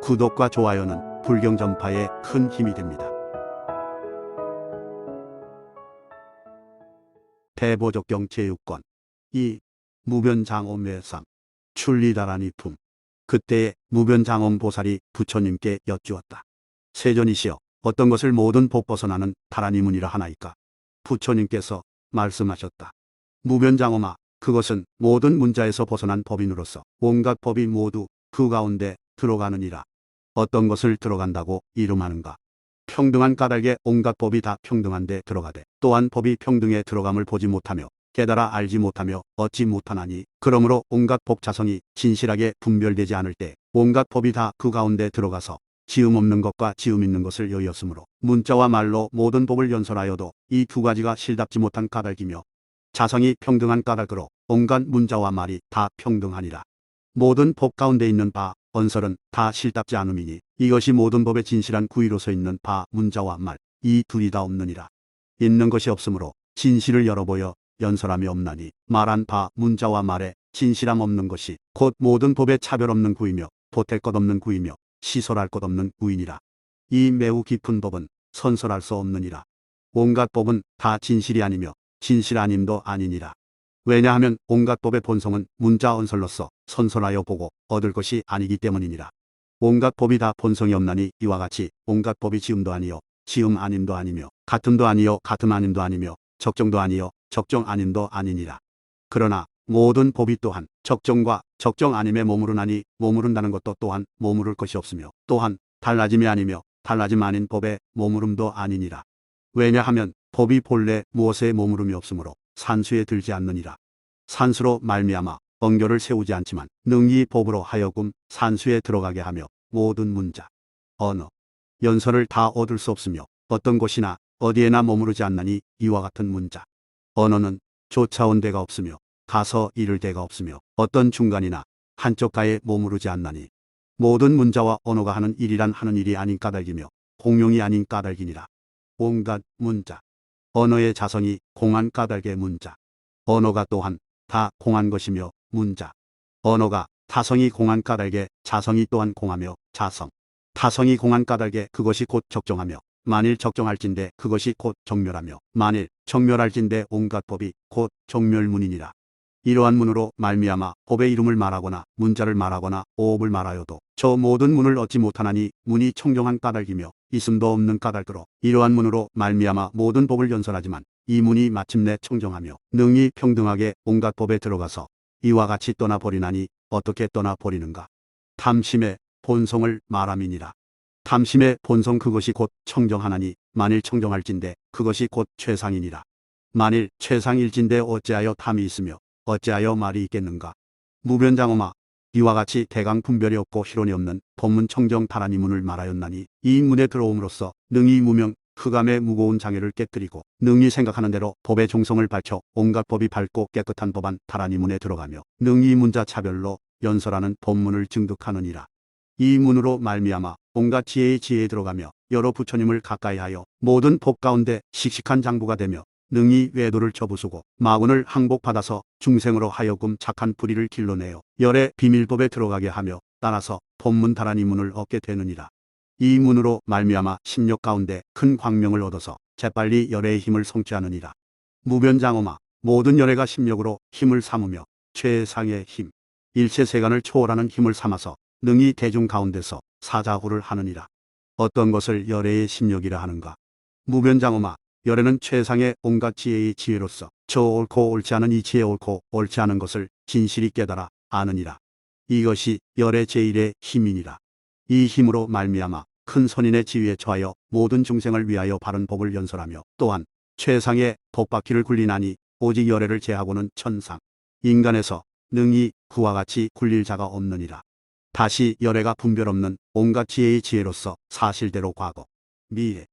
구독과 좋아요는 불경 전파에 큰 힘이 됩니다. 대보적경 제6권 2. 무변장엄외상 출리다라니품. 그때에 무변장엄 보살이 부처님께 여쭈었다. 세존이시여, 어떤 것을 모든 복 벗어나는 다라니문이라 하나이까? 부처님께서 말씀하셨다. 무변장엄아, 그것은 모든 문자에서 벗어난 법인으로서 온갖 법이 모두 그 가운데 들어가느니라. 어떤 것을 들어간다고 이름하는가? 평등한 까닭에 온갖 법이 다 평등한데 들어가되 또한 법이 평등에 들어감을 보지 못하며 깨달아 알지 못하며 얻지 못하나니, 그러므로 온갖 법 자성이 진실하게 분별되지 않을 때 온갖 법이 다 그 가운데 들어가서 지음 없는 것과 지음 있는 것을 여의었으므로 문자와 말로 모든 법을 연설하여도 이 두 가지가 실답지 못한 까닭이며, 자성이 평등한 까닭으로 온갖 문자와 말이 다 평등하니라. 모든 법 가운데 있는 바 언설은 다 실답지 않음이니, 이것이 모든 법의 진실한 구의로서 있는 바 문자와 말, 이 둘이 다 없느니라. 있는 것이 없으므로 진실을 열어보여 연설함이 없나니, 말한 바 문자와 말에 진실함 없는 것이 곧 모든 법에 차별 없는 구이며 보탤 것 없는 구이며 시설할 것 없는 구이니라. 이 매우 깊은 법은 선설할 수 없느니라. 온갖 법은 다 진실이 아니며 진실 아님도 아니니라. 왜냐하면 온갖 법의 본성은 문자 언설로서 선설하여 보고 얻을 것이 아니기 때문이니라. 온갖 법이 다 본성이 없나니, 이와 같이 온갖 법이 지음도 아니요 지음 아님도 아니며 같음도 아니요 같음 아님도 아니며 적정도 아니요 적정 아님도 아니니라. 그러나 모든 법이 또한 적정과 적정 아님에 머무르나니, 머무른다는 것도 또한 머무를 것이 없으며 또한 달라짐이 아니며 달라짐 아닌 법에 머무름도 아니니라. 왜냐하면 법이 본래 무엇에 머무름이 없으므로 산수에 들지 않느니라. 산수로 말미암아 언교를 세우지 않지만 능히 법으로 하여금 산수에 들어가게 하며 모든 문자, 언어, 연설을 다 얻을 수 없으며 어떤 곳이나 어디에나 머무르지 않나니, 이와 같은 문자, 언어는 쫓아온 데가 없으며 가서 이를 데가 없으며 어떤 중간이나 한쪽 가에 머무르지 않나니, 모든 문자와 언어가 하는 일이란 하는 일이 아닌 까닭이며 공용이 아닌 까닭이니라. 온갖 문자, 언어의 자성이 공한 까닭의 문자, 언어가 또한 다 공한 것이며 문자, 언어가 타성이 공한 까닭에 자성이 또한 공하며 자성, 타성이 공한 까닭에 그것이 곧 적정하며, 만일 적정할진대 그것이 곧 정멸하며, 만일 정멸할진대 온갖 법이 곧 정멸문이니라. 이러한 문으로 말미암아 법의 이름을 말하거나 문자를 말하거나 오업을 말하여도 저 모든 문을 얻지 못하나니, 문이 청정한 까닭이며 있음도 없는 까닭으로 이러한 문으로 말미암아 모든 법을 연설하지만 이 문이 마침내 청정하며 능히 평등하게 온갖 법에 들어가서 이와 같이 떠나버리나니, 어떻게 떠나버리는가? 탐심의 본성을 말함이니라. 탐심의 본성, 그것이 곧 청정하나니, 만일 청정할진대 그것이 곧 최상이니라. 만일 최상일진대 어찌하여 탐이 있으며 어찌하여 말이 있겠는가? 무변장엄아, 이와 같이 대강 분별이 없고 희론이 없는 법문 청정 다라니문을 말하였나니, 이 문에 들어옴으로써 능히 무명 흑암의 무거운 장애를 깨뜨리고 능히 생각하는 대로 법의 종성을 밝혀 온갖 법이 밝고 깨끗한 법한 다라니문에 들어가며 능히 문자 차별로 연설하는 법문을 증득하느니라. 이 문으로 말미암아 온갖 지혜의 지혜에 들어가며 여러 부처님을 가까이하여 모든 법 가운데 씩씩한 장부가 되며 능히 외도를 접으수고 마군을 항복받아서 중생으로 하여금 착한 불의를 길러내어 열의 비밀법에 들어가게 하며 따라서 법문 다라니문을 얻게 되느니라. 이 문으로 말미암아 심력 가운데 큰 광명을 얻어서 재빨리 열의 힘을 성취하느니라. 무변장엄아, 모든 열애가 심력으로 힘을 삼으며 최상의 힘, 일체 세간을 초월하는 힘을 삼아서 능히 대중 가운데서 사자후를 하느니라. 어떤 것을 열애의 심력이라 하는가? 무변장엄아, 열애는 최상의 온갖 지혜의 지혜로서 저 옳고 옳지 않은 이 지혜, 옳고 옳지 않은 것을 진실이 깨달아 아느니라. 이것이 열의 제1의 힘이니라. 이 힘으로 말미암아 큰 선인의 지위에 처하여 모든 중생을 위하여 바른 법을 연설하며 또한 최상의 법바퀴를 굴리나니, 오직 열애를 제하고는 천상 인간에서 능히 그와 같이 굴릴 자가 없느니라. 다시 열애가 분별 없는 온갖 지혜의 지혜로서 사실대로 과거, 미래,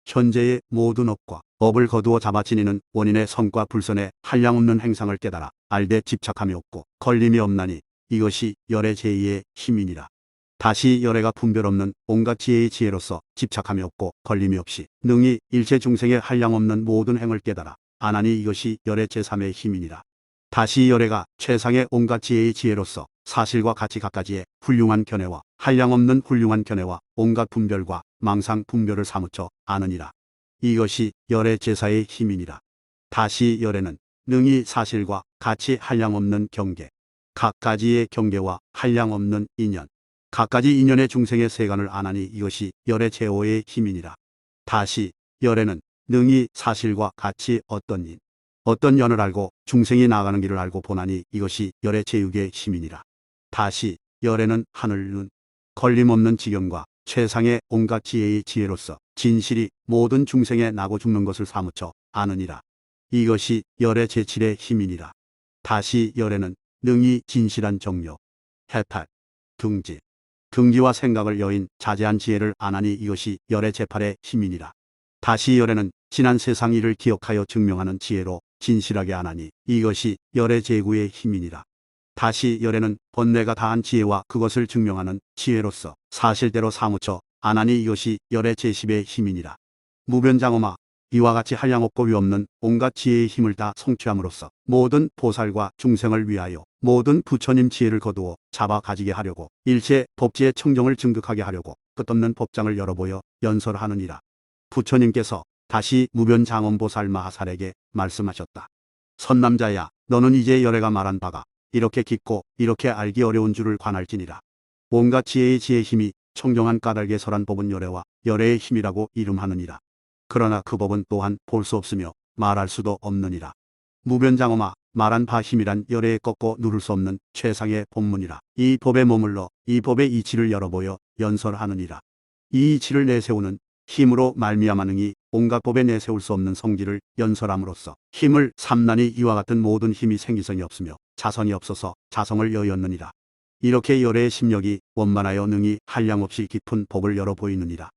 현재의 모든 업과 업을 거두어 잡아지니는 원인의 성과 불선의 한량없는 행상을 깨달아 알되 집착함이 없고 걸림이 없나니, 이것이 열의 제2의 힘이니라. 다시 열애가 분별 없는 온갖 지혜의 지혜로서 집착함이 없고 걸림이 없이 능히 일체 중생의 한량없는 모든 행을 깨달아 아나니, 이것이 열의 제3의 힘이니라. 다시 열애가 최상의 온갖 지혜의 지혜로서 사실과 가치 갖가지의 훌륭한 견해와 한량없는 훌륭한 견해와 온갖 분별과 망상 분별을 사무쳐 아느니라. 이것이 열의 제사의 힘이니라. 다시 열에는 능히 사실과 가치 한량없는 경계, 갖가지의 경계와 한량없는 인연, 갖가지 인연의 중생의 세간을 아나니 이것이 열의 제호의 힘이니라. 다시 열에는 능히 사실과 가치 어떤 인, 어떤 연을 알고 중생이 나아가는 길을 알고 보나니 이것이 열의 제육의 힘이니라. 다시 열에는 하늘 눈, 걸림없는 지경과 최상의 온갖 지혜의 지혜로서 진실이 모든 중생에 나고 죽는 것을 사무쳐 아느니라. 이것이 열의 제칠의 힘이니라. 다시 열에는 능히 진실한 정료, 해탈, 등지, 등지와 생각을 여인 자제한 지혜를 아나니 이것이 열의 제팔의 힘이니라. 다시 열에는 지난 세상 일을 기억하여 증명하는 지혜로 진실하게 아나니 이것이 열의 제구의 힘이니라. 다시 열에는 번뇌가 다한 지혜와 그것을 증명하는 지혜로서 사실대로 사무쳐 아나니 이것이 열의 제십의 힘이니라. 무변장엄아, 이와 같이 한량없고 위없는 온갖 지혜의 힘을 다 성취함으로써 모든 보살과 중생을 위하여 모든 부처님 지혜를 거두어 잡아 가지게 하려고 일체 법지의 청정을 증득하게 하려고 끝없는 법장을 열어보여 연설하느니라. 부처님께서 다시 무변장엄보살 마하살에게 말씀하셨다. 선남자야, 너는 이제 열애가 말한 바가 이렇게 깊고 이렇게 알기 어려운 줄을 관할지니라. 온갖 지혜의 지혜의 힘이 청정한 까닭에 설한 법은 열애와 열애의 힘이라고 이름하느니라. 그러나 그 법은 또한 볼 수 없으며 말할 수도 없느니라. 무변장엄아, 말한 바 힘이란 열애에 꺾고 누를 수 없는 최상의 법문이라. 이 법에 머물러 이 법의 이치를 열어보여 연설하느니라. 이 이치를 내세우는 힘으로 말미암아 능히 온갖 법에 내세울 수 없는 성질을 연설함으로써 힘을 삼나니 이와 같은 모든 힘이 생기성이 없으며 자성이 없어서 자성을 여였느니라. 이렇게 열애의 심력이 원만하여 능히 한량없이 깊은 법을 열어 보이느니라.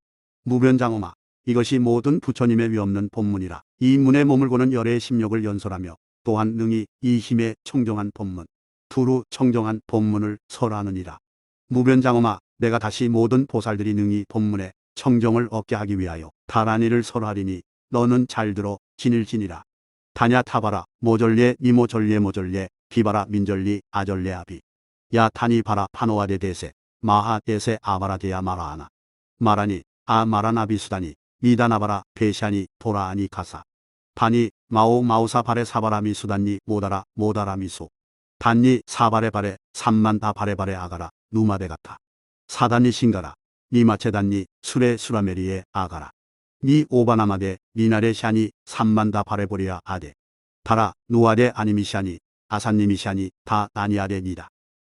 무변장엄아, 이것이 모든 부처님의 위없는 법문이라. 이 문에 머물고는 열애의 심력을 연설하며 또한 능히 이 힘의 청정한 법문, 두루 청정한 법문을 설하느니라. 무변장엄아, 내가 다시 모든 보살들이 능히 법문에 청정을 얻게 하기 위하여 다란이를 설하리니 너는 잘 들어 진일지니라. 다냐 타바라 모절례 니모절례 모절례 비바라 민절리 아절례 아비 야 타니 바라 파노아데 대세 마하 대세 아바라 데야 마라하나 마라니 아 마라나비 수다니 미다나바라 베샤니 도라아니 가사 바니 마오 마우사 바레 사바라미 수단니 모다라 모다라미소 단니 사바레 바레 삼만다 바레 바레 아가라 누마데 같아 사단니 싱가라 니마체단니 수레 수라메리에 아가라 니 오바나마데 니나레 샤니 삼만다 바레보리아 아데 다라 누아데 아니미샤니 아산니미샤니 다 나니아데 니다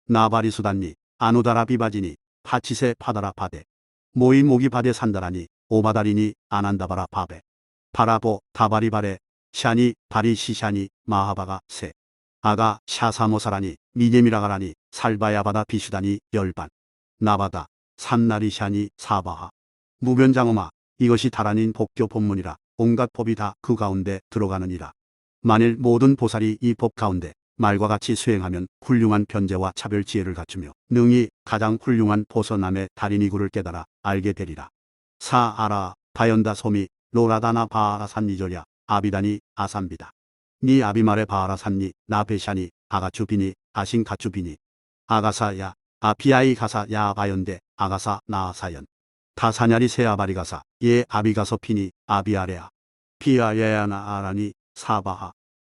나바리 수단니 아누다라 비바지니 파치세 파다라 바데 모이 모기 바데 산다라니 오바다리니 아난다바라 바베 바라보 다바리 바레 샤니 바리 시샤니 마하바가 세 아가 샤사모사라니 미제미라가라니 살바야바다 비슈다니 열반 나바다 산나리샤니 사바하. 무변장엄아, 이것이 다란인 법교 법문이라. 온갖 법이 다 그 가운데 들어가느니라. 만일 모든 보살이 이 법 가운데 말과 같이 수행하면 훌륭한 변제와 차별 지혜를 갖추며 능히 가장 훌륭한 보선남의 달인이구를 깨달아 알게 되리라. 사아라 바연다 소미 로라다나 바아라산니조랴 아비다니 아산비다 니 아비말에 바아라산니 나베샤니 아가추비니 아신가추비니 아가사야 아피아이 가사 야 바연데 아가사 나아사연 다사냐리 세아바리 가사 예 아비가서 피니 아비아레아 피아야야나 아라니 사바하.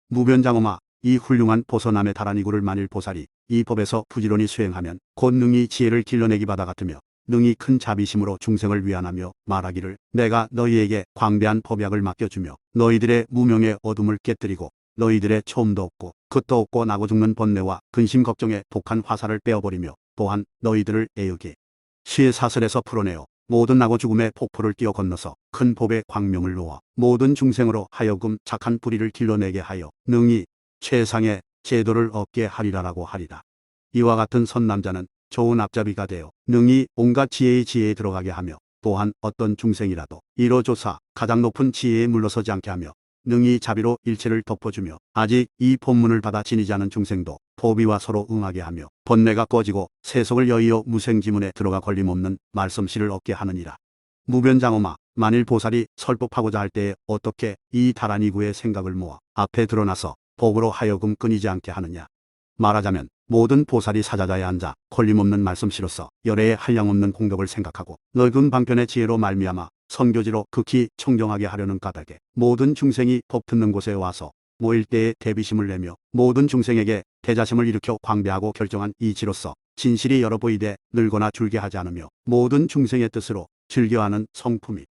무변장엄아, 이 훌륭한 보선함의 다란이구를 만일 보살이 이 법에서 부지런히 수행하면 곧 능히 지혜를 길러내기 바다 같으며 능히 큰 자비심으로 중생을 위안하며 말하기를 내가 너희에게 광대한 법약을 맡겨주며 너희들의 무명의 어둠을 깨뜨리고 너희들의 초음도 없고 끝도 없고 나고 죽는 번뇌와 근심 걱정의 독한 화살을 빼어버리며 또한 너희들을 애욕의 시의 사슬에서 풀어내어 모든 나고 죽음의 폭포를 뛰어 건너서 큰 법의 광명을 놓아 모든 중생으로 하여금 착한 뿌리를 길러내게 하여 능히 최상의 제도를 얻게 하리라라고 하리라. 이와 같은 선남자는 좋은 앞잡이가 되어 능히 온갖 지혜의 지혜에 들어가게 하며 또한 어떤 중생이라도 이로조사 가장 높은 지혜에 물러서지 않게 하며 능히 자비로 일체를 덮어주며 아직 이 법문을 받아 지니지 않은 중생도 법위와 서로 응하게 하며 번뇌가 꺼지고 세속을 여의어 무생지문에 들어가 걸림없는 말씀실을 얻게 하느니라. 무변장엄아, 만일 보살이 설법하고자 할 때에 어떻게 이 다란이구의 생각을 모아 앞에 드러나서 법으로 하여금 끊이지 않게 하느냐. 말하자면 모든 보살이 사자자에 앉아 걸림없는 말씀씨로서 열애의 한량없는 공덕을 생각하고 넓은 방편의 지혜로 말미암아 선교지로 극히 청정하게 하려는 까닭에 모든 중생이 법 듣는 곳에 와서 모일 때에 대비심을 내며 모든 중생에게 대자심을 일으켜 광대하고 결정한 이치로서 진실이 여러 보이되 늘거나 줄게 하지 않으며 모든 중생의 뜻으로 즐겨하는 성품이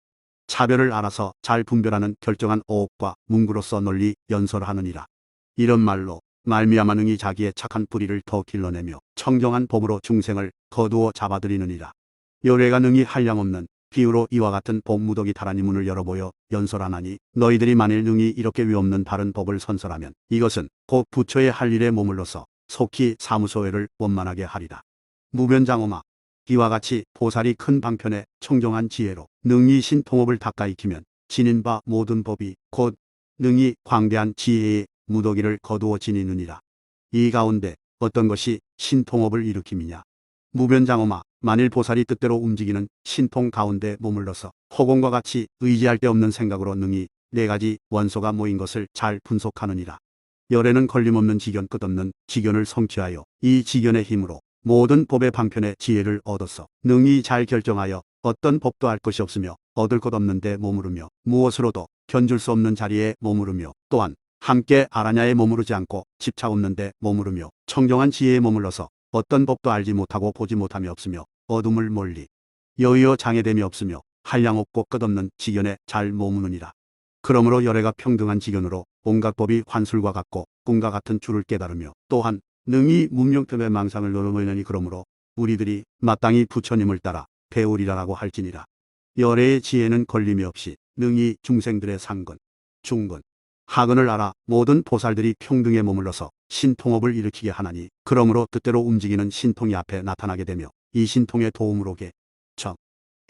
차별을 알아서 잘 분별하는 결정한 어업과 문구로서 널리 연설하느니라. 이런 말로 말미암아 능히 자기의 착한 뿌리를 더 길러내며 청정한 법으로 중생을 거두어 잡아들이느니라. 열애가 능히 한량없는 비유로 이와 같은 법무덕이 다라니 문을 열어보여 연설하나니 너희들이 만일 능히 이렇게 위없는 바른 법을 선설하면 이것은 곧 부처의 할 일에 머물러서 속히 사무소회를 원만하게 하리라. 무변장엄아, 이와 같이 보살이 큰 방편에 청정한 지혜로 능히 신통업을 닦아 익히면 지닌 바 모든 법이 곧 능히 광대한 지혜의 무더기를 거두어 지니느니라. 이 가운데 어떤 것이 신통업을 일으킴이냐. 무변장엄아, 만일 보살이 뜻대로 움직이는 신통 가운데 머물러서 허공과 같이 의지할 데 없는 생각으로 능히 네 가지 원소가 모인 것을 잘 분속하느니라. 열애는 걸림없는 지견 끝없는 지견을 성취하여 이 지견의 힘으로 모든 법의 방편의 지혜를 얻어서 능히 잘 결정하여 어떤 법도 알 것이 없으며 얻을 것 없는데 머무르며 무엇으로도 견줄 수 없는 자리에 머무르며 또한 함께 아라냐에 머무르지 않고 집착 없는데 머무르며 청정한 지혜에 머물러서 어떤 법도 알지 못하고 보지 못함이 없으며 어둠을 멀리 여의어 장애됨이 없으며 한량없고 끝없는 지견에 잘 머무느니라. 그러므로 열애가 평등한 지견으로 온갖 법이 환술과 같고 꿈과 같은 줄을 깨달으며 또한 능히 문명tem의 망상을 넘어내니 그러므로 우리들이 마땅히 부처님을 따라 배우리라라고 할지니라. 열애의 지혜는 걸림이 없이 능히 중생들의 상근, 중근, 하근을 알아 모든 보살들이 평등에 머물러서 신통업을 일으키게 하나니 그러므로 뜻대로 움직이는 신통이 앞에 나타나게 되며 이 신통의 도움으로 정,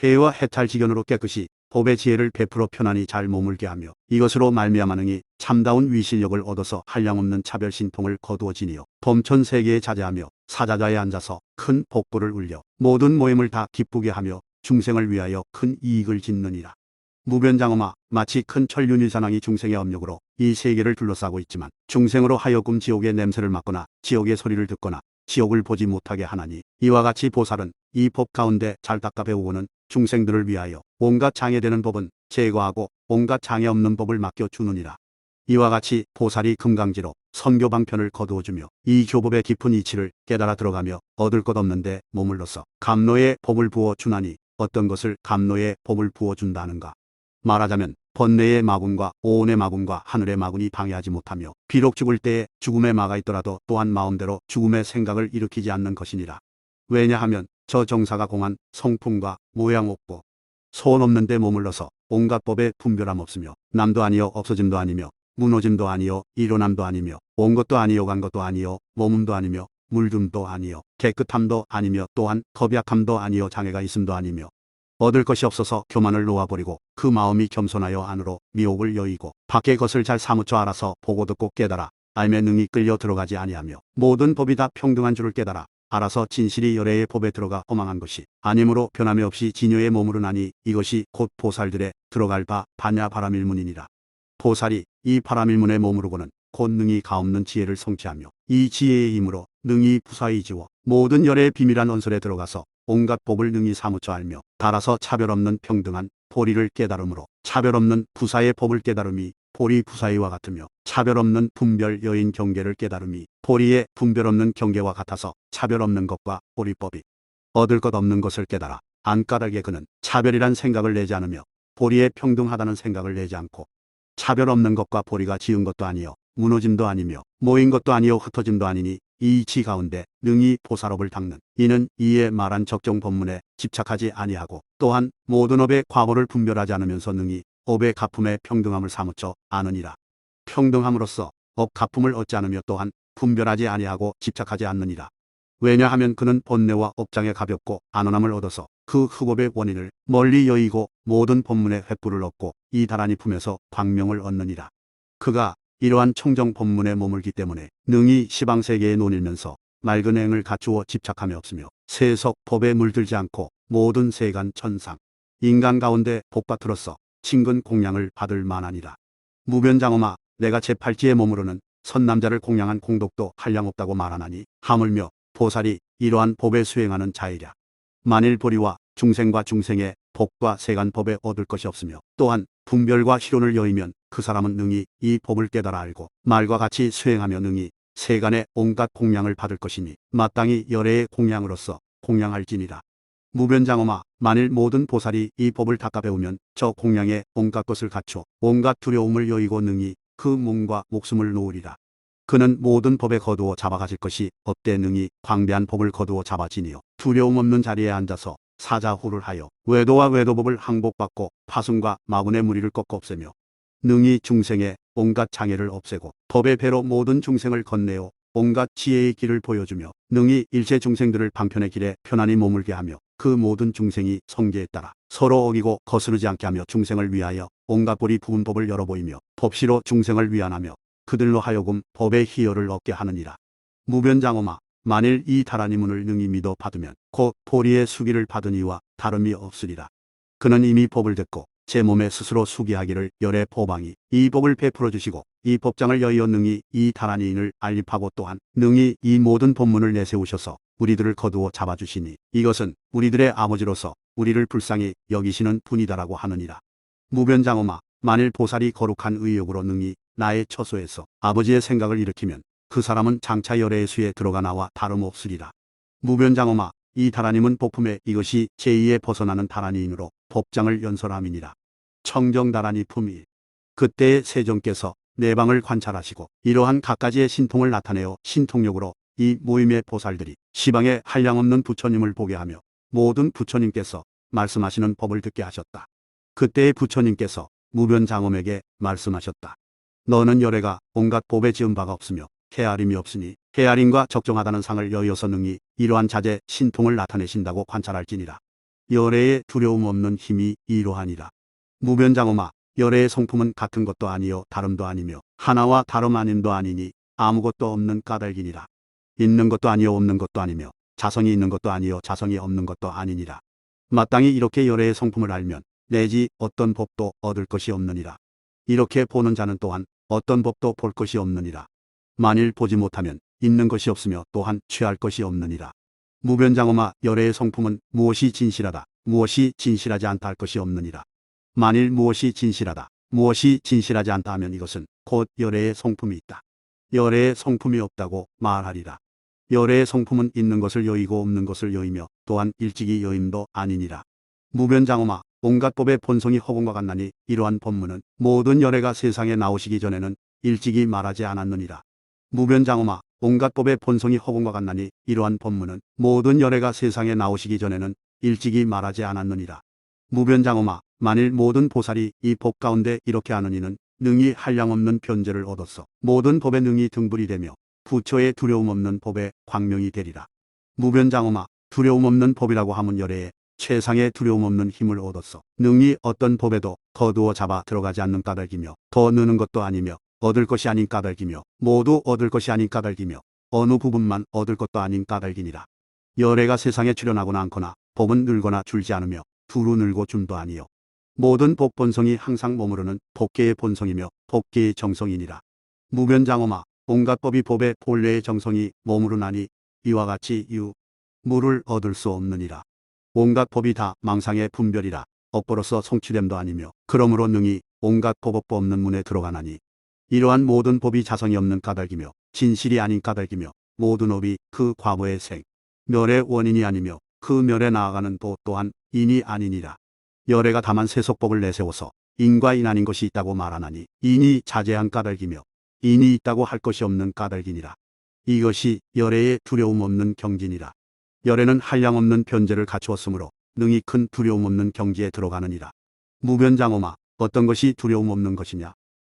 해와 해탈지견으로 깨끗이 법의 지혜를 베풀어 편안히 잘 머물게 하며 이것으로 말미암아 능히 참다운 위실력을 얻어서 한량없는 차별신통을 거두어지니요 범천세계에 자제하며 사자자에 앉아서 큰 복고를 울려 모든 모임을 다 기쁘게 하며 중생을 위하여 큰 이익을 짓느니라. 무변장엄아, 마치 큰 천륜일산왕이 중생의 업력으로 이 세계를 둘러싸고 있지만 중생으로 하여금 지옥의 냄새를 맡거나 지옥의 소리를 듣거나 지옥을 보지 못하게 하나니 이와 같이 보살은 이 법 가운데 잘 닦아 배우고는 중생들을 위하여 온갖 장애되는 법은 제거하고 온갖 장애 없는 법을 맡겨주느니라. 이와 같이 보살이 금강지로 선교 방편을 거두어주며 이 교법의 깊은 이치를 깨달아 들어가며 얻을 것 없는데 머물러서 감노의 법을 부어주나니 어떤 것을 감노의 법을 부어준다는가. 말하자면 번뇌의 마군과 오온의 마군과 하늘의 마군이 방해하지 못하며 비록 죽을 때에 죽음의 마가 있더라도 또한 마음대로 죽음의 생각을 일으키지 않는 것이니라. 왜냐하면 저 정사가 공한 성품과 모양 없고 소원 없는 데 머물러서 온갖 법에 분별함 없으며 남도 아니요 없어짐도 아니며 무너짐도 아니요 일어남도 아니며 온 것도 아니요 간 것도 아니요 머문도 아니며 물듦도 아니요 깨끗함도 아니며 또한 겁약함도 아니요 장애가 있음도 아니며 얻을 것이 없어서 교만을 놓아버리고 그 마음이 겸손하여 안으로 미혹을 여의고 밖의 것을 잘 사무쳐 알아서 보고 듣고 깨달아 알매 능히 끌려 들어가지 아니하며 모든 법이 다 평등한 줄을 깨달아 알아서 진실이 열애의 법에 들어가 허망한 것이 아니므로 변함이 없이 진요에 머무르나니 이것이 곧 보살들의 들어갈 바 반야 바라밀문이니라. 보살이 이 바라밀문에 머무르고는 곧 능히 가없는 지혜를 성취하며 이 지혜의 힘으로 능히 부사의 지워 모든 열애의 비밀한 언설에 들어가서 온갖 법을 능히 사무쳐 알며 달아서 차별 없는 평등한 보리를 깨달음으로 차별 없는 부사의 법을 깨달음이 보리 부사의와 같으며 차별 없는 분별 여인 경계를 깨달음이 보리의 분별 없는 경계와 같아서 차별 없는 것과 보리법이 얻을 것 없는 것을 깨달아 안까닭에 그는 차별이란 생각을 내지 않으며 보리에 평등하다는 생각을 내지 않고 차별 없는 것과 보리가 지은 것도 아니요 무너짐도 아니며 모인 것도 아니요 흩어짐도 아니니 이 이치 가운데 능히 보살업을 닦는 이는 이에 말한 적정 법문에 집착하지 아니하고 또한 모든 업의 과보를 분별하지 않으면서 능히 업의 가품의 평등함을 사무쳐 아느니라. 평등함으로써 업 가품을 얻지 않으며 또한 분별하지 아니하고 집착하지 않느니라. 왜냐하면 그는 번뇌와 업장에 가볍고 안온함을 얻어서 그 흑업의 원인을 멀리 여의고 모든 법문의 횃불을 얻고 이 다란이 품에서 광명을 얻느니라. 그가 이러한 청정 법문에 머물기 때문에 능히 시방세계에 논일면서 맑은 행을 갖추어 집착함이 없으며 세속 법에 물들지 않고 모든 세간 천상 인간 가운데 복받들어서 친근 공양을 받을 만하니라. 무변장엄아, 내가 제8지에 머무르는 선남자를 공양한 공덕도 한량없다고 말하나니 하물며 보살이 이러한 법에 수행하는 자이랴. 만일 보리와 중생과 중생의 법과 세간 법에 얻을 것이 없으며 또한 분별과 희론을 여의면 그 사람은 능히 이 법을 깨달아 알고 말과 같이 수행하며 능히 세간의 온갖 공양을 받을 것이니 마땅히 열애의 공양으로서 공양할지니라. 무변장엄아, 만일 모든 보살이 이 법을 닦아 배우면 저 공양에 온갖 것을 갖춰 온갖 두려움을 여의고 능히 그 몸과 목숨을 놓으리라. 그는 모든 법에 거두어 잡아가질 것이 없되 능히 광대한 법을 거두어 잡아지니요 두려움 없는 자리에 앉아서 사자후를 하여 외도와 외도법을 항복받고 파순과 마군의 무리를 꺾어 없애며 능히 중생의 온갖 장애를 없애고 법의 배로 모든 중생을 건네어 온갖 지혜의 길을 보여주며 능히 일체 중생들을 방편의 길에 편안히 머물게 하며 그 모든 중생이 성계에 따라 서로 어기고 거스르지 않게 하며 중생을 위하여 온갖 보리 부은 법을 열어 보이며 법시로 중생을 위안하며 그들로 하여금 법의 희열을 얻게 하느니라. 무변장엄아, 만일 이 다라니문을 능히 믿어 받으면 곧 보리의 수기를 받은 이와 다름이 없으리라. 그는 이미 법을 듣고 제 몸에 스스로 수기하기를 열의 보방이 이 법을 베풀어 주시고 이 법장을 여의어 능히 이 다라니인을 알립하고 또한 능히 이 모든 법문을 내세우셔서 우리들을 거두어 잡아주시니 이것은 우리들의 아버지로서 우리를 불쌍히 여기시는 분이다라고 하느니라. 무변장엄아, 만일 보살이 거룩한 의욕으로 능히 나의 처소에서 아버지의 생각을 일으키면 그 사람은 장차 열애의 수에 들어가 나와 다름없으리라. 무변장엄아, 이 다라님은 복품에 이것이 제2의 벗어나는 다라니인으로 법장을 연설함이니라. 청정다라니 품이 그때의 세종께서 내방을 관찰하시고 이러한 갖가지의 신통을 나타내어 신통력으로 이 모임의 보살들이 시방에 한량없는 부처님을 보게 하며 모든 부처님께서 말씀하시는 법을 듣게 하셨다. 그때의 부처님께서 무변장엄에게 말씀하셨다. 너는 열애가 온갖 법에 지은 바가 없으며 헤아림이 없으니 헤아림과 적정하다는 상을 여의어서 능히 이러한 자재 신통을 나타내신다고 관찰할지니라. 열애에 두려움 없는 힘이 이러하니라. 무변장엄아, 열애의 성품은 같은 것도 아니요 다름도 아니며 하나와 다름 아님도 아니니 아무것도 없는 까닭이니라. 있는 것도 아니요 없는 것도 아니며 자성이 있는 것도 아니요 자성이 없는 것도 아니니라. 마땅히 이렇게 열애의 성품을 알면 내지 어떤 법도 얻을 것이 없느니라. 이렇게 보는 자는 또한 어떤 법도 볼 것이 없느니라. 만일 보지 못하면 있는 것이 없으며 또한 취할 것이 없느니라. 무변장엄아, 열애의 성품은 무엇이 진실하다, 무엇이 진실하지 않다 할 것이 없느니라. 만일 무엇이 진실하다, 무엇이 진실하지 않다 하면 이것은 곧 열애의 성품이 있다. 열애의 성품이 없다고 말하리라. 열애의 성품은 있는 것을 여의고 없는 것을 여의며 또한 일찍이 여임도 아니니라. 무변장엄아, 온갖 법의 본성이 허공과 같나니 이러한 법문은 모든 열애가 세상에 나오시기 전에는 일찍이 말하지 않았느니라. 무변장엄아, 온갖 법의 본성이 허공과 같나니 이러한 법문은 모든 열애가 세상에 나오시기 전에는 일찍이 말하지 않았느니라. 무변장엄아, 만일 모든 보살이 이 법 가운데 이렇게 하는 이는 능히 한량없는 변제를 얻어서 모든 법에 능히 등불이 되며 부처의 두려움 없는 법에 광명이 되리라. 무변장엄아, 두려움 없는 법이라고 하면 열애에 최상의 두려움 없는 힘을 얻어서 능히 어떤 법에도 거두어 잡아 들어가지 않는 까닭이며 더 느는 것도 아니며 얻을 것이 아닌 까닭이며 모두 얻을 것이 아닌 까닭이며 어느 부분만 얻을 것도 아닌 까닭이니라. 열애가 세상에 출현하거나 않거나 법은 늘거나 줄지 않으며 두루 늘고 줌도 아니요 모든 법 본성이 항상 머무르는 법계의 본성이며 법계의 정성이니라. 무변장엄아, 온갖 법이 법의 본래의 정성이 머무르나니 이와 같이 물을 얻을 수 없느니라. 온갖 법이 다 망상의 분별이라 업보로서 성취됨도 아니며 그러므로 능히 온갖 법 업보 없는 문에 들어가나니 이러한 모든 법이 자성이 없는 까닭이며 진실이 아닌 까닭이며 모든 업이 그 과거의 멸의 원인이 아니며 그 멸에 나아가는 도 또한 인이 아니니라. 열애가 다만 세속법을 내세워서 인과 인 아닌 것이 있다고 말하나니 인이 자제한 까닭이며 인이 있다고 할 것이 없는 까닭이니라. 이것이 열애의 두려움 없는 경지니라. 열애는 한량없는 변제를 갖추었으므로 능히 큰 두려움 없는 경지에 들어가느니라. 무변장엄아, 어떤 것이 두려움 없는 것이냐?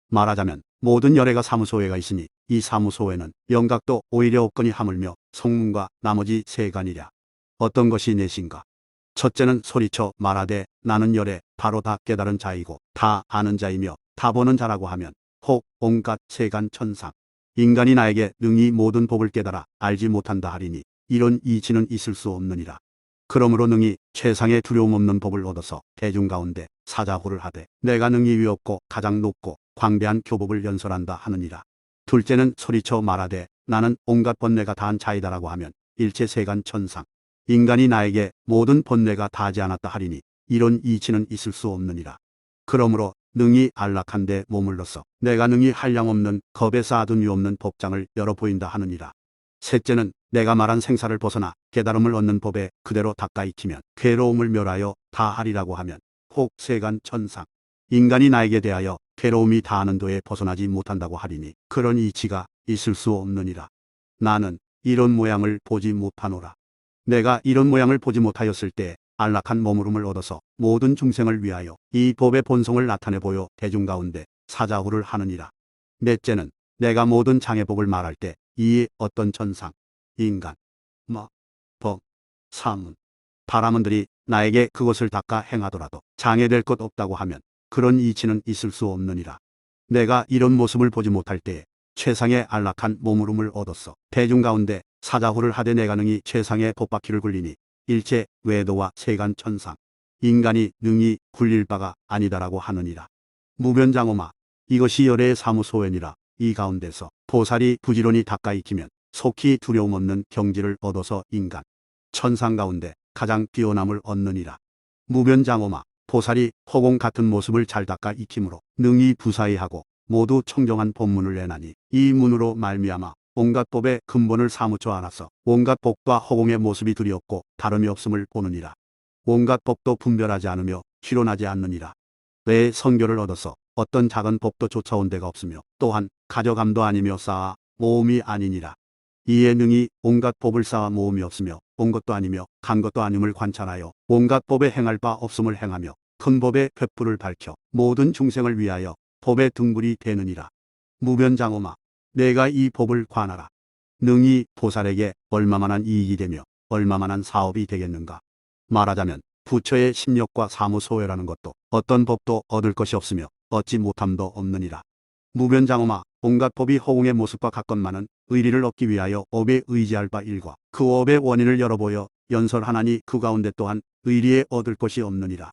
말하자면 모든 열애가 사무소회가 있으니 이 사무소회는 영각도 오히려 없거니 하물며 성문과 나머지 세간이랴. 어떤 것이 넷인가? 첫째는 소리쳐 말하되 나는 열애 바로 다 깨달은 자이고 다 아는 자이며 다 보는 자라고 하면 혹 온갖 세간 천상 인간이 나에게 능히 모든 법을 깨달아 알지 못한다 하리니 이런 이치는 있을 수 없느니라. 그러므로 능히 최상의 두려움 없는 법을 얻어서 대중 가운데 사자호를 하되 내가 능히 위없고 가장 높고 광대한 교법을 연설한다 하느니라. 둘째는 소리쳐 말하되 나는 온갖 번뇌가 다한 자이다라고 하면 일체 세간 천상 인간이 나에게 모든 번뇌가 다하지 않았다 하리니 이런 이치는 있을 수 없느니라. 그러므로 능히 안락한 데 머물러서 내가 능히 한량없는 겁에 쌓아둔 유없는 법장을 열어 보인다 하느니라. 셋째는 내가 말한 생사를 벗어나 깨달음을 얻는 법에 그대로 닦아 익히면 괴로움을 멸하여 다하리라고 하면 혹 세간 천상 인간이 나에게 대하여 괴로움이 다하는 도에 벗어나지 못한다고 하리니 그런 이치가 있을 수 없느니라. 나는 이런 모양을 보지 못하노라. 내가 이런 모양을 보지 못하였을 때 안락한 머무름을 얻어서 모든 중생을 위하여 이 법의 본성을 나타내 보여 대중 가운데 사자후를 하느니라. 넷째는 내가 모든 장애법을 말할 때 이에 어떤 천상, 인간, 법, 사문, 바라문들이 나에게 그것을 닦아 행하더라도 장애될 것 없다고 하면 그런 이치는 있을 수 없느니라. 내가 이런 모습을 보지 못할 때에 최상의 안락한 머무름을 얻었어 대중 가운데 사자후를 하되 내가 능히 최상의 법바퀴를 굴리니 일체 외도와 세간 천상 인간이 능히 굴릴 바가 아니다라고 하느니라. 무변장엄아 이것이 열애의 사무소원이라. 이 가운데서 보살이 부지런히 닦아 익히면 속히 두려움 없는 경지를 얻어서 인간 천상 가운데 가장 뛰어남을 얻느니라. 무변장엄아 보살이 허공 같은 모습을 잘 닦아 익힘으로 능히 부사히 하고 모두 청정한 법문을 내나니 이 문으로 말미암아 온갖 법의 근본을 사무쳐 안아서 온갖 법과 허공의 모습이 두렵고 다름이 없음을 보느니라. 온갖 법도 분별하지 않으며 실현하지 않느니라. 내 성교를 얻어서 어떤 작은 법도 쫓아온 데가 없으며 또한 가져감도 아니며 쌓아 모음이 아니니라. 이에 능히 온갖 법을 쌓아 모음이 없으며 온 것도 아니며 간 것도 아님을 관찰하여 온갖 법에 행할 바 없음을 행하며 큰 법의 횃불을 밝혀 모든 중생을 위하여 법의 등불이 되느니라. 무변장엄아 내가 이 법을 관하라. 능히 보살에게 얼마만한 이익이 되며 얼마만한 사업이 되겠는가. 말하자면 부처의 심력과 사무소회라는 것도 어떤 법도 얻을 것이 없으며 얻지 못함도 없느니라. 무변장엄아 온갖 법이 허공의 모습과 같건만은 의리를 얻기 위하여 업에 의지할 바 일과 그 업의 원인을 열어보여 연설하나니 그 가운데 또한 의리에 얻을 것이 없느니라.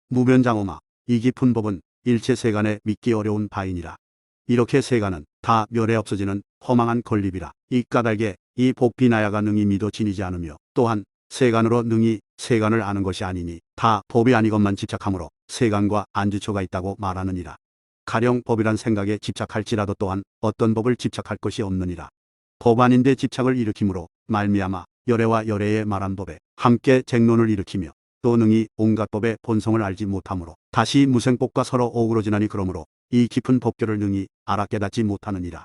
무변장엄아 이 깊은 법은 일체 세간에 믿기 어려운 바이니라. 이렇게 세간은 다 멸해 없어지는 허망한 건립이라. 이 까닭에 이 법비나야가 능히 믿어 지니지 않으며 또한 세간으로 능히 세간을 아는 것이 아니니 다 법이 아니것만 집착함으로 세간과 안주처가 있다고 말하느니라. 가령 법이란 생각에 집착할지라도 또한 어떤 법을 집착할 것이 없느니라. 법 아닌데 집착을 일으킴으로 말미암아 열애와 열애의 말한 법에 함께 쟁론을 일으키며 또 능히 온갖 법의 본성을 알지 못함으로 다시 무생법과 서로 어우러지나니 그러므로 이 깊은 법교를 능히 알아 깨닫지 못하느니라.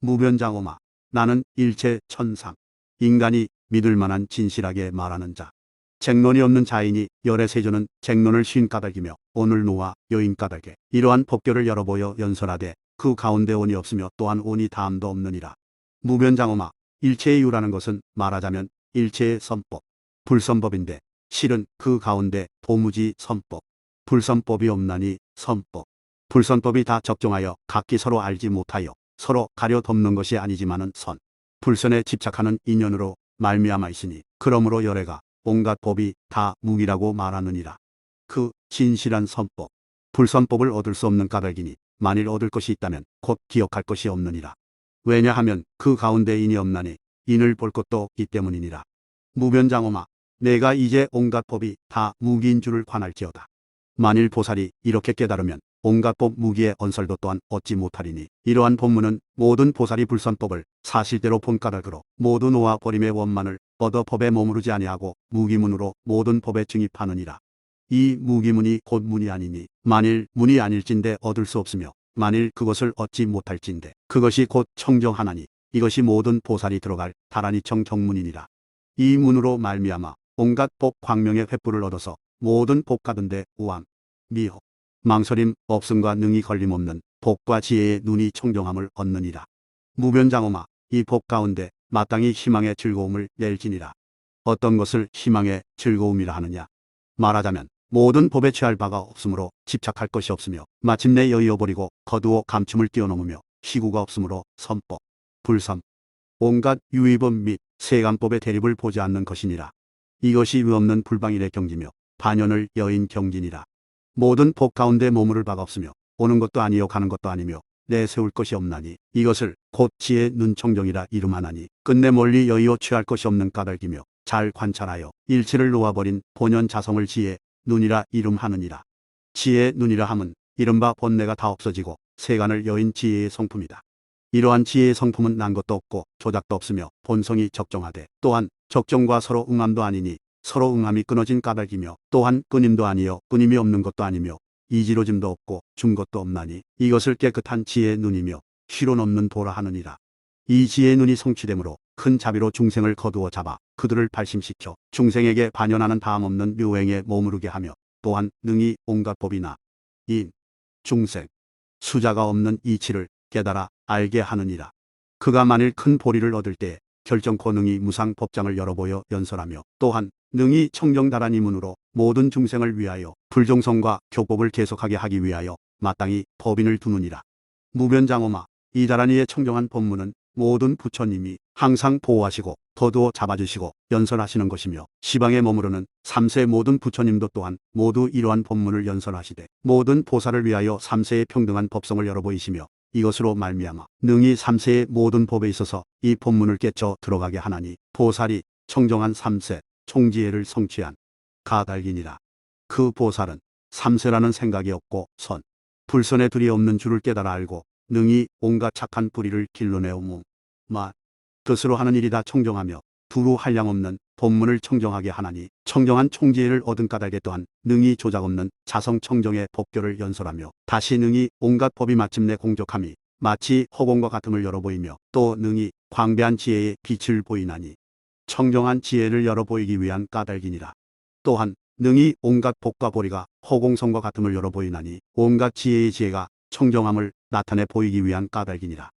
무변장엄아 나는 일체 천상 인간이 믿을 만한 진실하게 말하는 자 쟁론이 없는 자이니 열애 세조는 쟁론을 쉰 까닭이며 오늘 노와 여인 까닭에 이러한 법교를 열어보여 연설하되 그 가운데 온이 없으며 또한 온이 다함도 없느니라. 무변장엄아 일체의 유라는 것은 말하자면 일체의 선법 불선법인데 실은 그 가운데 도무지 선법 불선법이 없나니 선법 불선법이 다 적정하여 각기 서로 알지 못하여 서로 가려 덮는 것이 아니지만은 선 불선에 집착하는 인연으로 말미암아 있으니 그러므로 열애가 온갖 법이 다 무기라고 말하느니라. 그 진실한 선법 불선법을 얻을 수 없는 까닭이니 만일 얻을 것이 있다면 곧 기억할 것이 없느니라. 왜냐하면 그 가운데 인이 없나니 인을 볼 것도 없기 때문이니라. 무변장엄아 내가 이제 온갖 법이 다 무기인 줄을 관할지어다. 만일 보살이 이렇게 깨달으면 온갖 법 무기의 언설도 또한 얻지 못하리니 이러한 법문은 모든 보살이 불선법을 사실대로 본 까닭으로 모두 놓아 버림의 원만을 얻어 법에 머무르지 아니하고 무기문으로 모든 법에 증입하느니라. 이 무기문이 곧 문이 아니니 만일 문이 아닐진대 얻을 수 없으며 만일 그것을 얻지 못할진대 그것이 곧 청정하나니 이것이 모든 보살이 들어갈 다라니청 정문이니라. 이 문으로 말미암아 온갖 법 광명의 횃불을 얻어서 모든 법 가든데 우왕, 미호, 망설임 없음과 능히 걸림없는 복과 지혜의 눈이 청정함을 얻느니라. 무변장엄아 이 법 가운데 마땅히 희망의 즐거움을 낼지니라. 어떤 것을 희망의 즐거움이라 하느냐. 말하자면 모든 법에 취할 바가 없으므로 집착할 것이 없으며 마침내 여의어버리고 거두어 감춤을 뛰어넘으며 희구가 없으므로 선법, 불선, 온갖 유의법 및 세간법의 대립을 보지 않는 것이니라. 이것이 의없는 불방일의 경지며 반연을 여인 경지니라. 모든 법 가운데 머무를 바가 없으며 오는 것도 아니요 가는 것도 아니며 내세울 것이 없나니 이것을 곧 지혜의 눈청정이라 이름하나니 끝내 멀리 여의어 취할 것이 없는 까닭이며 잘 관찰하여 일치를 놓아버린 본연 자성을 지혜의 눈이라 이름하느니라. 지혜의 눈이라 함은 이른바 본내가 다 없어지고 세간을 여인 지혜의 성품이다. 이러한 지혜의 성품은 난 것도 없고 조작도 없으며 본성이 적정하되 또한 적정과 서로 응함도 아니니 서로 응함이 끊어진 까닭이며 또한 끊임도 아니요 끊임이 없는 것도 아니며 이지로짐도 없고 준 것도 없나니 이것을 깨끗한 지혜의 눈이며 실온 없는 도라 하느니라. 이 지혜의 눈이 성취되므로 큰 자비로 중생을 거두어 잡아 그들을 발심시켜 중생에게 반연하는 다음 없는 묘행에 머무르게 하며 또한 능히 온갖 법이나 인, 중생, 수자가 없는 이치를 깨달아 알게 하느니라. 그가 만일 큰 보리를 얻을 때 결정코 능히 무상 법장을 열어보여 연설하며 또한 능히 청정다란 이문으로 모든 중생을 위하여 불종성과 교법을 계속하게 하기 위하여 마땅히 법인을 두느니라. 무변장엄아, 이 다란이의 청정한 법문은 모든 부처님이 항상 보호하시고 거두어 잡아주시고 연설하시는 것이며 시방에 머무르는 3세 모든 부처님도 또한 모두 이러한 법문을 연설하시되 모든 보살을 위하여 3세의 평등한 법성을 열어보이시며 이것으로 말미암아 능히 3세의 모든 법에 있어서 이 법문을 깨쳐 들어가게 하나니 보살이 청정한 3세 총지혜를 성취한 가달기니라. 그 보살은 3세라는 생각이 없고 선, 불선에 둘이 없는 줄을 깨달아 알고 능히 온갖 착한 뿌리를 길러내어 마 뜻으로 하는 일이 다 청정하며 두루 한량 없는 법문을 청정하게 하나니 청정한 총지혜를 얻은 까닭에 또한 능히 조작 없는 자성 청정의 법교를 연설하며 다시 능히 온갖 법이 마침내 공적함이 마치 허공과 같음을 열어보이며 또 능히 광대한 지혜의 빛을 보이나니 청정한 지혜를 열어보이기 위한 까닭이니라. 또한 능히 온갖 복과 보리가 허공성과 같음을 열어보이나니 온갖 지혜의 지혜가 청정함을 나타내 보이기 위한 까닭이니라.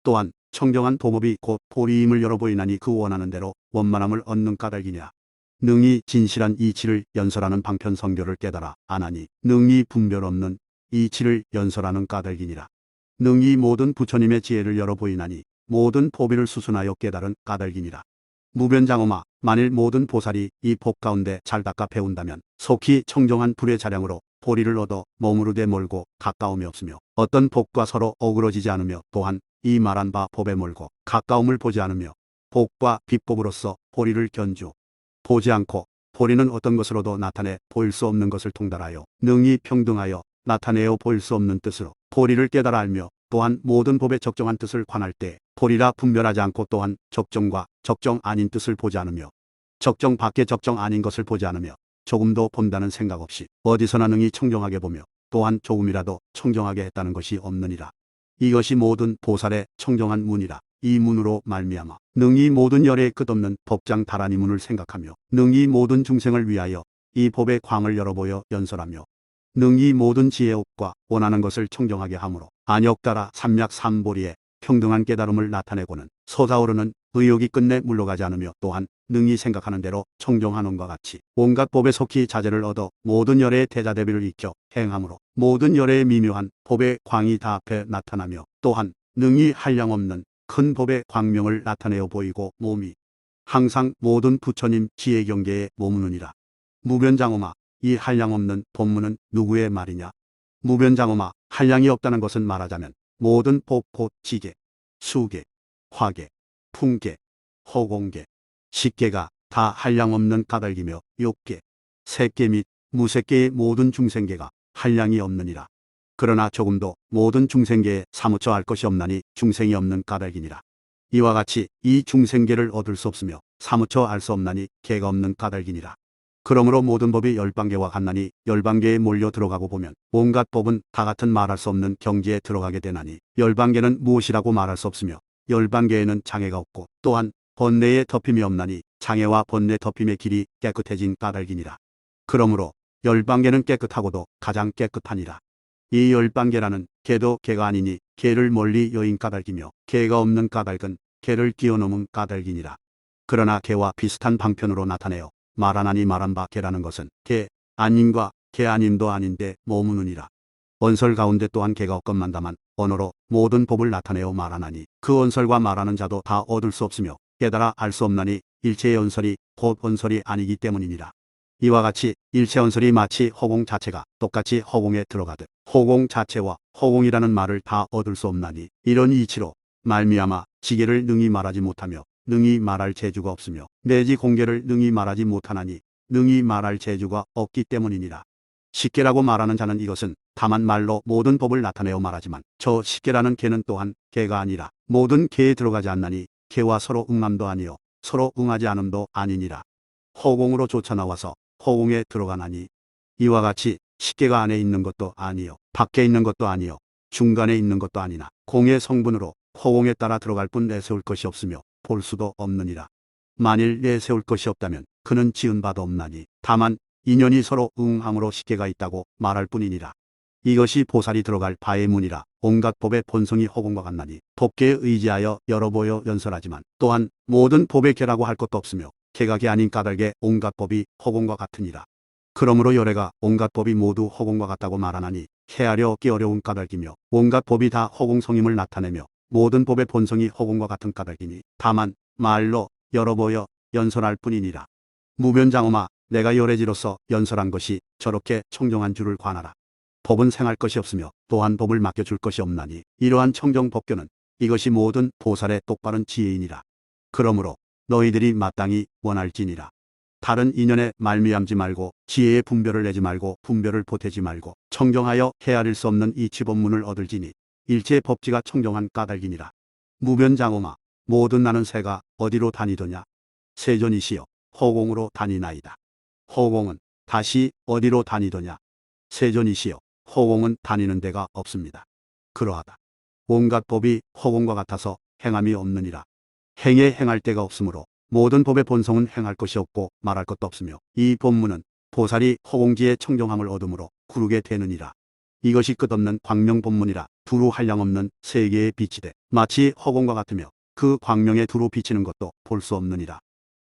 또한 청정한 도법이 곧 보리임을 열어보이나니 그 원하는 대로 원만함을 얻는 까닭이냐. 능히 진실한 이치를 연설하는 방편 성교를 깨달아 아나니 능히 분별 없는 이치를 연설하는 까닭이니라. 능히 모든 부처님의 지혜를 열어보이나니 모든 보비를 수순하여 깨달은 까닭이니라. 무변장엄아, 만일 모든 보살이 이 법 가운데 잘 닦아 배운다면 속히 청정한 불의 자량으로 보리를 얻어 머무르되 멀고 가까움이 없으며 어떤 법과 서로 어그러지지 않으며 또한 이 말한 바 법에 멀고 가까움을 보지 않으며 복과 비법으로서 보리를 견주 보지 않고 보리는 어떤 것으로도 나타내 보일 수 없는 것을 통달하여 능히 평등하여 나타내어 보일 수 없는 뜻으로 보리를 깨달아 알며 또한 모든 법의 적정한 뜻을 관할 때 보리라 분별하지 않고 또한 적정과 적정 아닌 뜻을 보지 않으며 적정 밖에 적정 아닌 것을 보지 않으며 조금도 본다는 생각 없이 어디서나 능히 청정하게 보며 또한 조금이라도 청정하게 했다는 것이 없느니라. 이것이 모든 보살의 청정한 문이라. 이 문으로 말미암아 능히 모든 열의 끝없는 법장 다란이 문을 생각하며 능히 모든 중생을 위하여 이 법의 광을 열어보여 연설하며 능히 모든 지혜의 옥과 원하는 것을 청정하게 하므로 안역따라 삼약 삼보리의 평등한 깨달음을 나타내고는 솟아오르는 의욕이 끝내 물러가지 않으며 또한 능히 생각하는 대로 청정하는과 같이 온갖 법에 속히 자제를 얻어 모든 열의 대자대비를 익혀 행함으로 모든 열의 미묘한 법의 광이 다 앞에 나타나며 또한 능히 한량없는 큰 법의 광명을 나타내어 보이고 몸이 항상 모든 부처님 지혜 경계에 머무느니라. 무변장엄아, 이 한량없는 법문은 누구의 말이냐? 무변장엄아, 한량이 없다는 것은 말하자면 모든 법 곧 지계, 수계, 화계, 풍계, 허공계, 식계가 다 한량없는 까닭이며 욕계, 색계 및 무색계의 모든 중생계가 한량이 없느니라. 그러나 조금도 모든 중생계에 사무쳐 알 것이 없나니 중생이 없는 까닭이니라. 이와 같이 이 중생계를 얻을 수 없으며 사무쳐 알 수 없나니 계가 없는 까닭이니라. 그러므로 모든 법이 열반계와 같나니 열반계에 몰려 들어가고 보면 온갖 법은 다 같은 말할 수 없는 경지에 들어가게 되나니 열반계는 무엇이라고 말할 수 없으며 열반계에는 장애가 없고 또한 번뇌에 덮임이 없나니 장애와 번뇌 덮임의 길이 깨끗해진 까닭이니라. 그러므로 열반계는 깨끗하고도 가장 깨끗하니라. 이 열반계라는 계도 계가 아니니 계를 멀리 여인 까닭이며 계가 없는 까닭은 계를 뛰어넘은 까닭이니라. 그러나 계와 비슷한 방편으로 나타내어 말하나니 말한 바 계라는 것은 계 아님과 계 아님도 아닌데 머무느니라. 언설 가운데 또한 계가 없건만 다만 언어로 모든 법을 나타내어 말하나니 그 언설과 말하는 자도 다 얻을 수 없으며 깨달아 알 수 없나니 일체의 언설이 곧 언설이 아니기 때문이니라. 이와 같이 일체 언설이 마치 허공 자체가 똑같이 허공에 들어가듯 허공 자체와 허공이라는 말을 다 얻을 수 없나니 이런 이치로 말미암아 지계를 능히 말하지 못하며 능히 말할 재주가 없으며 내지 공계를 능히 말하지 못하나니 능히 말할 재주가 없기 때문이니라. 식계라고 말하는 자는 이것은 다만 말로 모든 법을 나타내어 말하지만 저 식계라는 계는 또한 계가 아니라 모든 계에 들어가지 않나니 계와 서로 응함도 아니요 서로 응하지 않음도 아니니라. 허공으로 쫓아나와서 허공에 들어가나니 이와 같이 식계가 안에 있는 것도 아니요 밖에 있는 것도 아니요 중간에 있는 것도 아니나 공의 성분으로 허공에 따라 들어갈 뿐 내세울 것이 없으며 볼 수도 없느니라. 만일 내세울 것이 없다면 그는 지은 바도 없나니 다만 인연이 서로 응함으로 식계가 있다고 말할 뿐이니라. 이것이 보살이 들어갈 바의 문이라. 온갖 법의 본성이 허공과 같나니 법계에 의지하여 여러 보여 연설하지만 또한 모든 법의 계라고 할 것도 없으며 계가 계 아닌 까닭에 온갖 법이 허공과 같으니라. 그러므로 열애가 온갖 법이 모두 허공과 같다고 말하나니 헤아려 얻기 어려운 까닭이며 온갖 법이 다 허공성임을 나타내며 모든 법의 본성이 허공과 같은 까닭이니 다만 말로 여러 보여 연설할 뿐이니라. 무변장엄아, 내가 열애지로서 연설한 것이 저렇게 청정한 줄을 관하라. 법은 생할 것이 없으며 또한 법을 맡겨줄 것이 없나니 이러한 청정법교는 이것이 모든 보살의 똑바른 지혜이니라. 그러므로 너희들이 마땅히 원할지니라. 다른 인연에 말미암지 말고 지혜의 분별을 내지 말고 분별을 보태지 말고 청정하여 헤아릴 수 없는 이 치법문을 얻을지니 일체 법지가 청정한 까닭이니라. 무변장엄아, 모든 나는 새가 어디로 다니더냐. 세존이시여 허공으로 다니나이다. 허공은 다시 어디로 다니더냐. 세존이시여 허공은 다니는 데가 없습니다. 그러하다. 온갖 법이 허공과 같아서 행함이 없느니라. 행에 행할 데가 없으므로 모든 법의 본성은 행할 것이 없고 말할 것도 없으며 이 법문은 보살이 허공지의 청정함을 얻음으로 구르게 되느니라. 이것이 끝없는 광명법문이라. 두루 한량없는 세계의 빛이 돼 마치 허공과 같으며 그 광명에 두루 비치는 것도 볼 수 없느니라.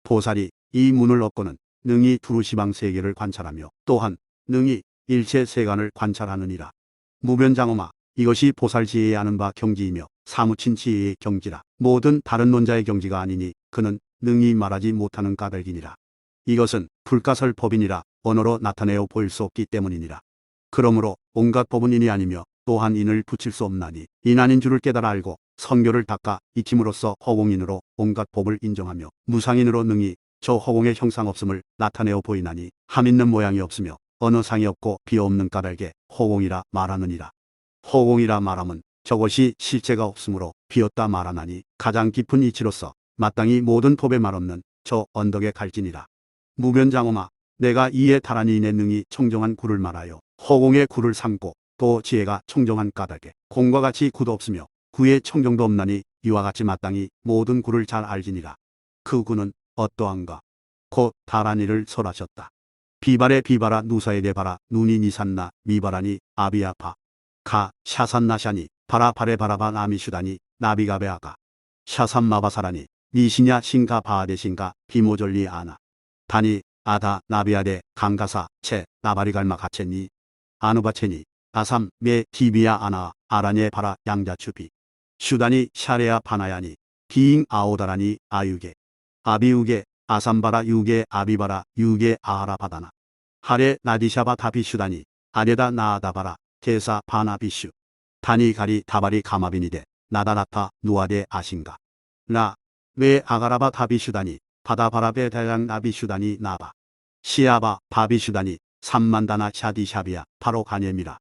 보살이 이 문을 얻고는 능히 두루 시방 세계를 관찰하며 또한 능히 일체 세간을 관찰하느니라. 무변장엄아, 이것이 보살 지혜에 아는 바 경지이며 사무친 지혜의 경지라. 모든 다른 논자의 경지가 아니니 그는 능히 말하지 못하는 까닭이니라. 이것은 불가설 법이니라. 언어로 나타내어 보일 수 없기 때문이니라. 그러므로 온갖 법은 인이 아니며 또한 인을 붙일 수 없나니 인 아닌 줄을 깨달아 알고 선교를 닦아 익힘으로써 허공인으로 온갖 법을 인정하며 무상인으로 능히 저 허공의 형상 없음을 나타내어 보이나니 함 있는 모양이 없으며 어느 상이 없고 비없는 까닭에 허공이라 말하느니라. 허공이라 말함은 저것이 실체가 없으므로 비었다 말하나니 가장 깊은 이치로서 마땅히 모든 법에 말없는 저 언덕에 갈지니라. 무변장엄아, 내가 이에 다란히 인의 능히 청정한 구를 말하여 허공의 구를 삼고 또 지혜가 청정한 까닭에 공과 같이 구도 없으며 구의 청정도 없나니 이와 같이 마땅히 모든 구를 잘 알지니라. 그 구는 어떠한가. 곧 다란이를 설하셨다. 비발에 비바라 누사에 대바라 눈이 니산나 미바라니 아비아파 가 샤산나샤니 바라 바레 바라바 나미슈다니 나비가베아가 샤산마바사라니 니시냐 신가 바아데신가 비모졸리 아나 다니 아다 나비아데 강가사 체 나바리갈마 가체니 아누바체니 아삼 메 디비아 아나 아라녜 바라 양자추비 슈다니 샤레아 파나야니 비잉 아오다라니 아유게 아비우게 아삼바라 유게 아비바라 유게 아하라바다나 하레 나디샤바 다비슈다니 아레다 나아다바라 테사 바나비슈 다니 가리 다바리 가마비니데 나다나타 누아데 아신가 라 왜 아가라바 다비슈다니 바다바라베 대양 나비슈다니 나바 시아바 바비슈다니 삼만다나 샤디샤비야 바로 가녜미라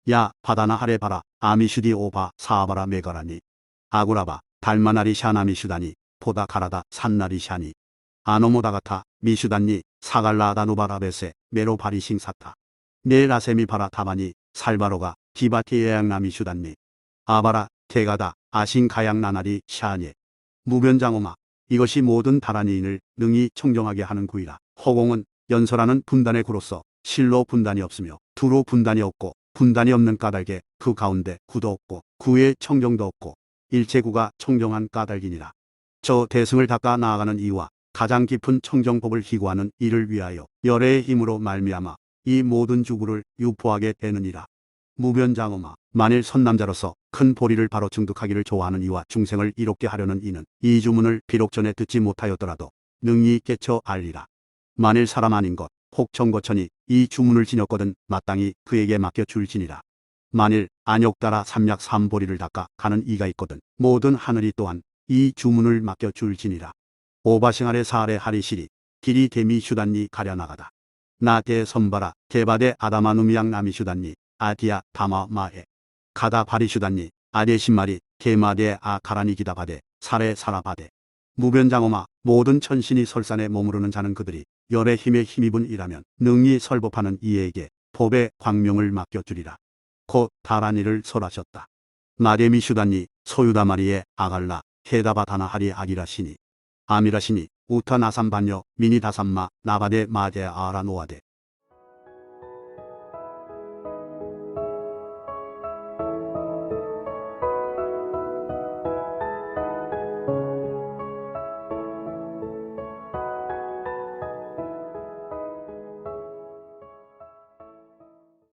야 바다나 하레바라 아미슈디 오바 사아바라 메가라니 아구라바 달마나리 샤나미슈다니 보다 가라다 산나리 샤니 아노모다가타 미슈단니 사갈라다누바라베세 메로바리싱사타 네라세미 바라 다바니 살바로가 디바티에양나미슈단니 아바라 테가다 아신가양나나리 샤니 무변장엄아, 이것이 모든 다란이인을 능히 청정하게 하는 구이라. 허공은 연설하는 분단의 구로서 실로 분단이 없으며 두로 분단이 없고 분단이 없는 까닭에 그 가운데 구도 없고 구의 청정도 없고 일체구가 청정한 까닭이니라. 저 대승을 닦아 나아가는 이와 가장 깊은 청정법을 희구하는 이를 위하여 열애의 힘으로 말미암아 이 모든 주구를 유포하게 되느니라. 무변장엄아, 만일 선남자로서 큰 보리를 바로 증득하기를 좋아하는 이와 중생을 이롭게 하려는 이는 이 주문을 비록 전에 듣지 못하였더라도 능히 깨쳐 알리라. 만일 사람 아닌 것 혹 정거천이 이 주문을 지녔거든 마땅히 그에게 맡겨 줄지니라. 만일 안욕 따라 삼약 삼보리를 닦아 가는 이가 있거든 모든 하늘이 또한 이 주문을 맡겨 줄지니라. 오바생아래 사아래 하리시리 길이 대미 슈단니 가려나가다. 나대 선바라 대바대 아다마누미양 나미 슈단니 아디야 다마 마에 가다 바리 슈단니 아데 신마리 대마대 아 가라니 기다바대 사레 사라바대. 무변장엄아 모든 천신이 설산에 머무르는 자는 그들이 열의 힘에 힘입은 이라면 능히 설법하는 이에게 법의 광명을 맡겨주리라. 곧 다란이를 설하셨다. 나데미 슈단니 소유다마리에 아갈라 헤다바다나하리 아기라시니 아미라시니 우타 나삼반여 미니 다삼마 나바데 마데 아라 노아데